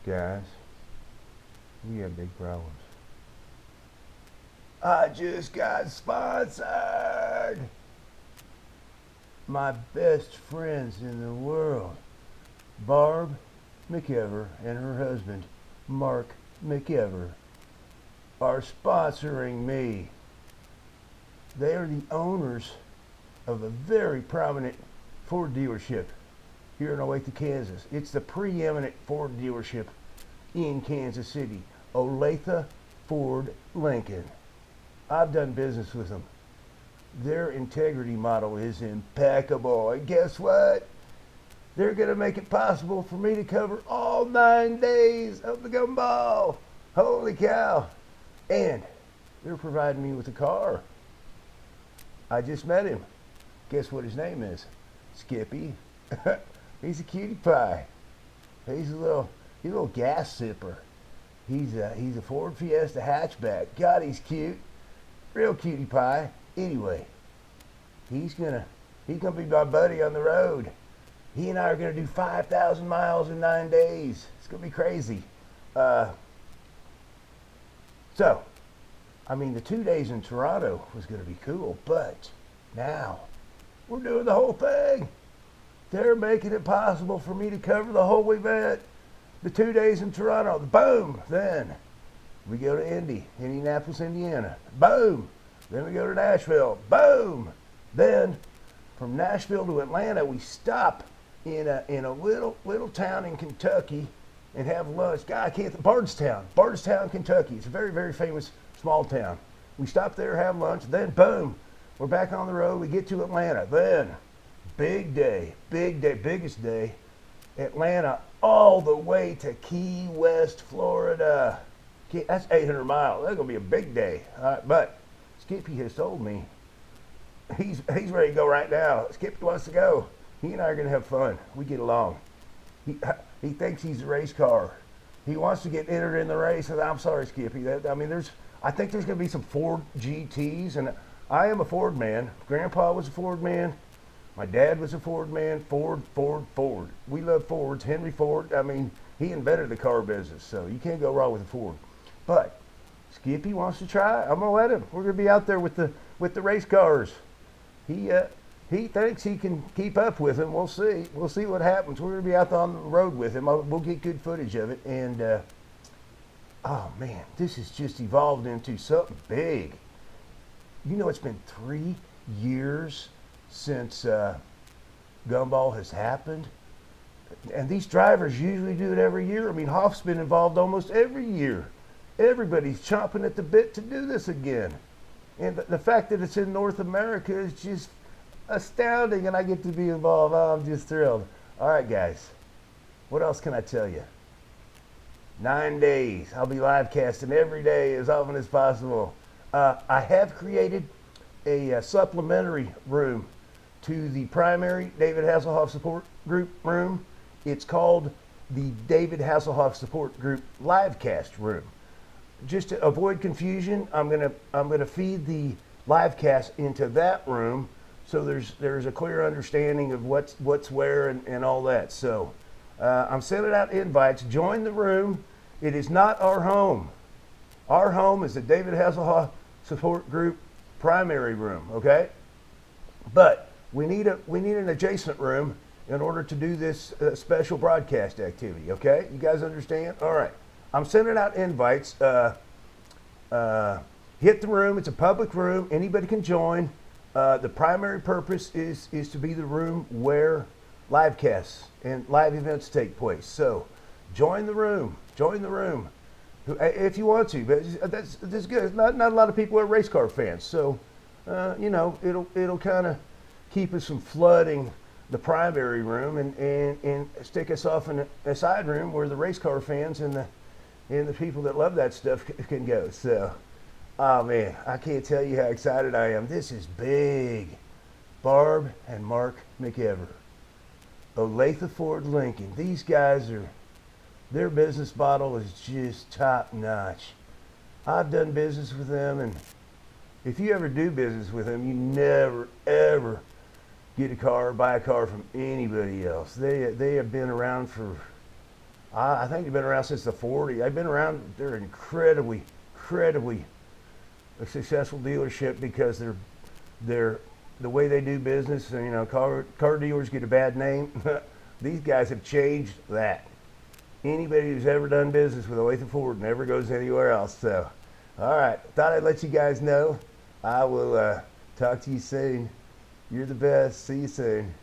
Guys, we have big problems. I just got sponsored. My best friends in the world, Barb McEver and her husband, Mark McEver, are sponsoring me. They are the owners of a very prominent Ford dealership here in Olathe, Kansas. It's the preeminent Ford dealership in Kansas City, Olathe Ford Lincoln. I've done business with them. Their integrity model is impeccable. And guess what? They're going to make it possible for me to cover all 9 days of the gumball. Holy cow. And they're providing me with a car. I just met him. Guess what his name is? Skippy. He's a cutie pie. He's a little gas sipper. He's a Ford Fiesta hatchback. God, he's cute. Real cutie pie. Anyway, he's gonna be my buddy on the road. He and I are gonna do 5,000 miles in 9 days. It's gonna be crazy. So, I mean, the 2 days in Toronto was gonna be cool, but now we're doing the whole thing. They're making it possible for me to cover the whole event. The 2 days in Toronto, boom, then we go to Indianapolis, Indiana, boom. Then we go to Nashville, boom. Then from Nashville to Atlanta, we stop in a little town in Kentucky and have lunch. God, I can't, Bardstown, Kentucky. It's a very, very famous small town. We stop there, have lunch, then boom, we're back on the road. We get to Atlanta, then big day, biggest day, Atlanta all the way to Key West, Florida. That's 800 miles. That's gonna be a big day. But Skippy has told me he's ready to go right now. Skippy wants to go. He and I are gonna have fun. We get along. He thinks he's a race car. He wants to get entered in the race. And I'm sorry, Skippy. I think there's gonna be some Ford GTs, and I am a Ford man. Grandpa was a Ford man. My dad was a Ford man. Ford. We love Fords. Henry Ford. I mean, he invented the car business, so you can't go wrong with a Ford. But Skippy wants to try. I'm gonna let him. We're gonna be out there with the race cars. He thinks he can keep up with him. We'll see. We'll see what happens. We're gonna be out on the road with him. We'll get good footage of it. And oh man, this has just evolved into something big. You know, it's been 3 years since Gumball has happened. And these drivers usually do it every year. I mean, Hoff's been involved almost every year. Everybody's chomping at the bit to do this again. And the fact that it's in North America is just astounding, and I get to be involved. Oh, I'm just thrilled. All right, guys. What else can I tell you? 9 days. I'll be live casting every day as often as possible. I have created a supplementary room to the primary David Hasselhoff support group room. It's called the David Hasselhoff support group livecast room. Just to avoid confusion, I'm gonna feed the livecast into that room, so there's a clear understanding of what's where and all that. So I'm sending out invites. Join the room. It is not our home. Our home is the David Hasselhoff support group primary room. Okay, but we need an adjacent room in order to do this special broadcast activity. Okay, you guys understand? All right. I'm sending out invites. Hit the room. It's a public room. Anybody can join. The primary purpose is to be the room where live casts and live events take place. So join the room. Join the room if you want to. But that's good. Not a lot of people are race car fans, so you know, it'll kind of keep us from flooding the primary room and stick us off in a side room where the race car fans and the people that love that stuff can go. So, oh man, I can't tell you how excited I am. This is big. Barb and Mark McEver, Olathe Ford Lincoln. These guys their business model is just top notch. I've done business with them, and if you ever do business with them, you never ever buy a car from anybody else. They have been around for, I think they've been around since the 40s. They've been around. They're incredibly a successful dealership because they're the way they do business. And, you know, car dealers get a bad name. These guys have changed that. Anybody who's ever done business with Olathe Ford never goes anywhere else. So, all right, thought I'd let you guys know. I will talk to you soon. You're the best. See you soon.